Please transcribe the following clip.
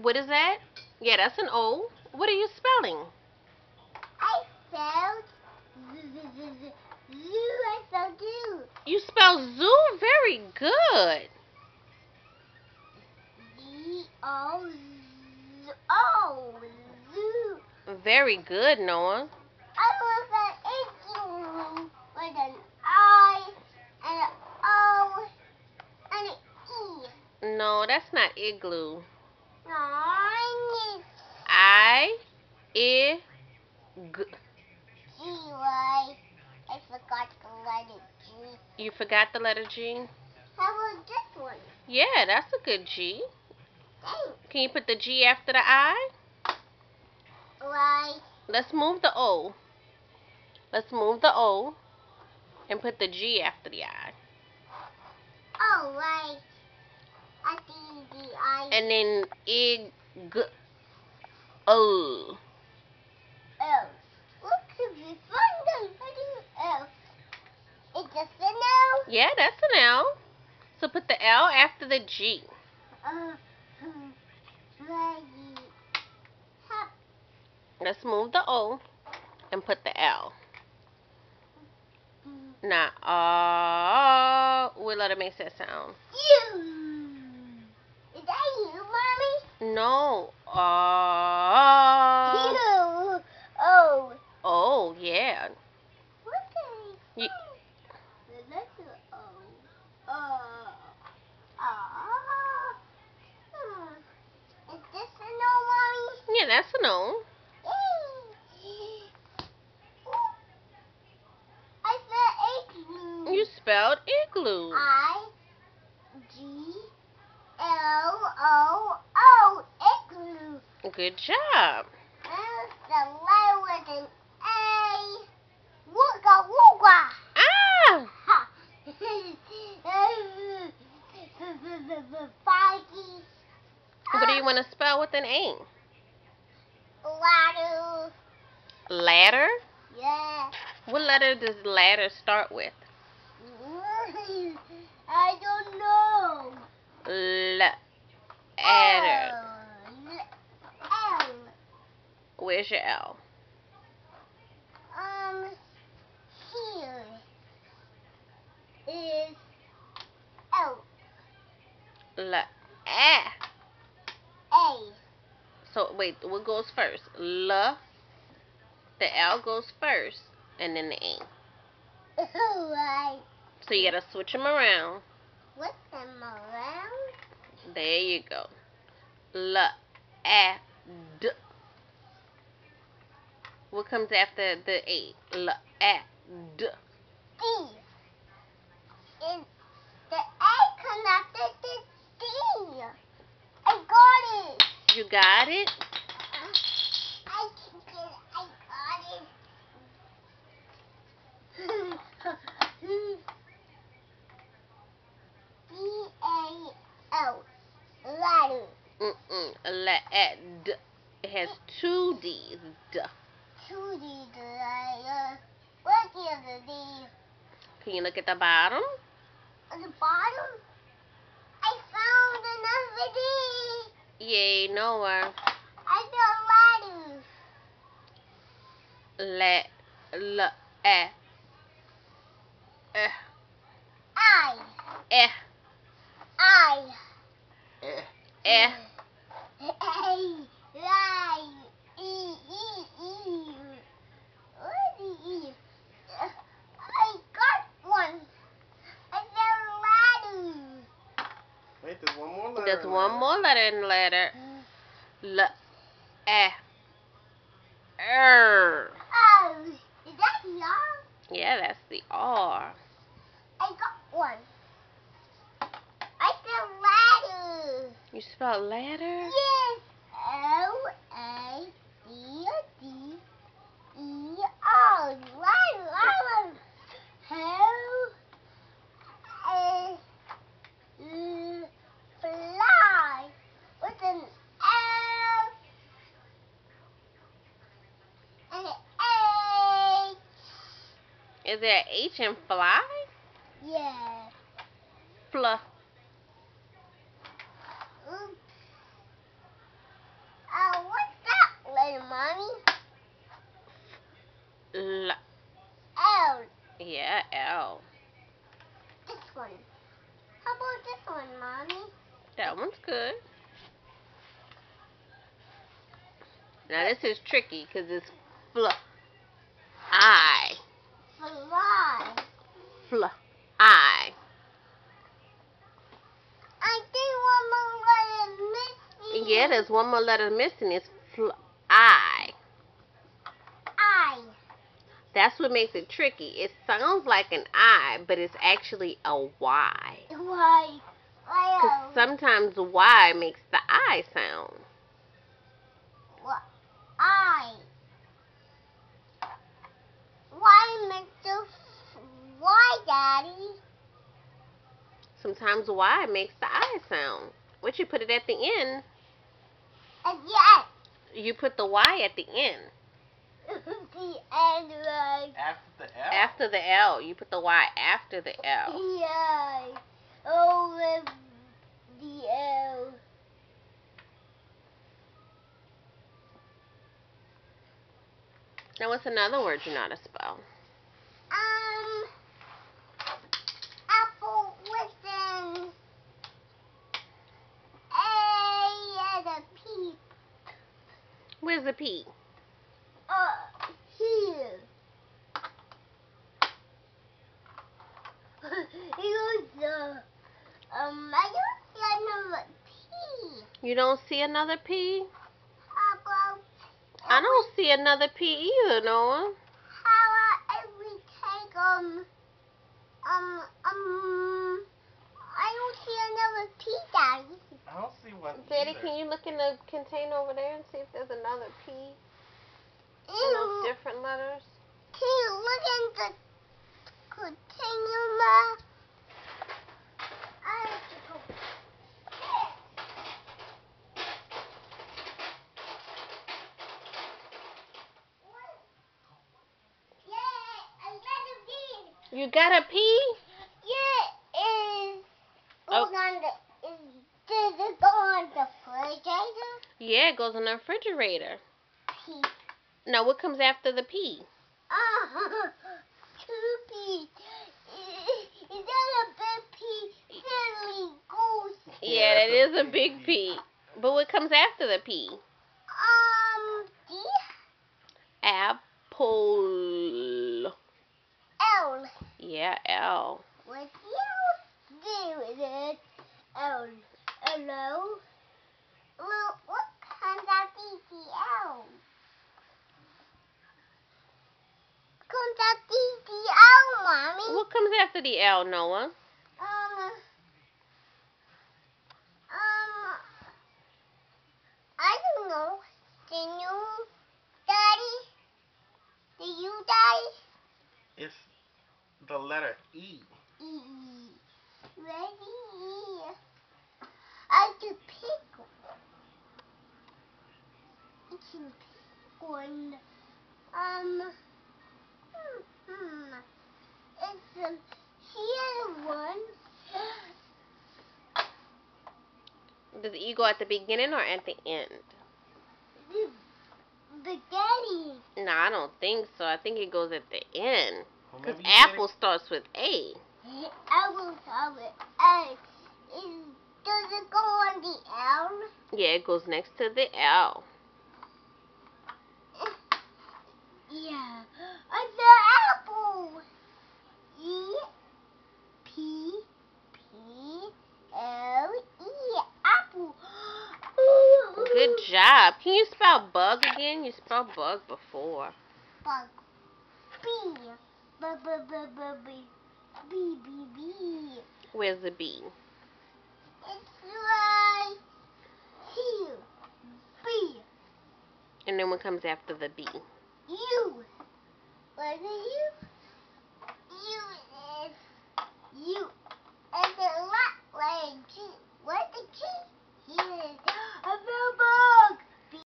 What is that? Yeah, that's an O. What are you spelling? I spelled zoo. I spelled zoo. You spell zoo very good. Z-O. Oh, zoo. Very good, Noah. I was an igloo with an I and an O and an E. No, that's not igloo. No, I need I, I, g. G-Y. I forgot the letter G. You forgot the letter G? How about this one? Yeah, that's a good G. Thanks. Can you put the G after the I? Right. Let's move the O. Let's move the O and put the G after the I. Oh, right. I think the I. And then I, g, O. L. Look at me. Find L. It's just an L. Yeah, that's an L. So put the L after the G. Right. Let's move the O and put the L. Now, what letter makes that sound? You. Is that you, Mommy? No. You. Oh. Oh, yeah. Okay. You, The letter O. Is this a no, Mommy? yeah, that's an O. Yay. I said igloo. You spelled igloo. I-G-L-O-O. Igloo. Good job. And the letter with an A. Wooga wooga. Ah! Ha. Foggy. What do you want to spell with an A? Ladder. Ladder? Yeah. What letter does ladder start with? I don't know. Ladder. L. Where's your L? Here is L. A. A. So wait, what goes first? L. The L goes first, and then the A. Right. So you gotta switch them around. Flip them around. There you go. L. A. D. What comes after the A? L. A. D. D. Is the A connected to D? I got it. You got it? I can get it. I got it. D-A-L. Ladder. D. It has two D's. D. 2 D's ladder. Where's the other D? Can you look at the bottom? At the bottom? I found another D. Yay, Noah. I found ladders. L. A. I. E. I. E. A. Right. E. Where's the E? I got one. I found ladders. Wait, there's one more letter. There's one more letter in the letter. L. A. R. Oh, is that y'all? Yeah, that's the R. I got one. I found ladders. You spell ladder? Yes. L-A-D-D-E-R. Ladder. Fly with an F and an H. Is there an H in fly? Yeah. Fluff. Oops. Mommy? L. L. Yeah, L. This one. How about this one, Mommy? That one's good. Now this is tricky because it's fl. I. Fly. Fl. I. I think one more letter missing. Yeah, there's one more letter missing. It's fl. I. I. That's what makes it tricky. It sounds like an I, but it's actually a Y. Why? Because sometimes Y makes the I sound. What? I. Why, Mr. Why, Daddy? Sometimes Y makes the I sound. What you put it at the end? Yes. You put the Y at the end. The end, right? After the L? After the L. You put the Y after the L. Yeah. Oh, the L. Now what's another word you know how to spell? Apple with an A and a P. Where's the P? Here. I don't see another P. You don't see another P? How about I don't see another P either, Noah. how about if we take I don't see another P, Daddy. I don't see one Daddy, either. can you look in the container over there and see if there's another P in those different letters? Can you look in the container? I have to go. Yeah, I got a P. You got a P? Yeah, Oh. does it go on the refrigerator? Yeah, it goes in the refrigerator. P. Now what comes after the P? Two P. Is that a big P? Silly goose. Yeah, that is a big P. But what comes after the P? D. Apple. L. Yeah, L. What's the L do with it? L. Hello? Well, what comes after the L? Comes after the L, Mommy? What comes after the L, Noah? I don't know. Can you, Daddy? Do you, Daddy? It's the letter E. E. Ready? I can pick one. I can pick one. It's here one. Does the E go at the beginning or at the end? The Daddy. No, I don't think so. I think it goes at the end. Well, Because maybe you apple starts with A. I will have it. Does it go on the L? Yeah, it goes next to the L. Yeah. The apple. E. P. P. L. E. Apple. Good job. Can you spell bug again? You spelled bug before. Bug. B. B. B. B. B. B. B. B. B. Where's the B? It's right here. B. And then what comes after the B? U. Where's the U? U is U. And the last letter G. Where's the G? Here. A bug.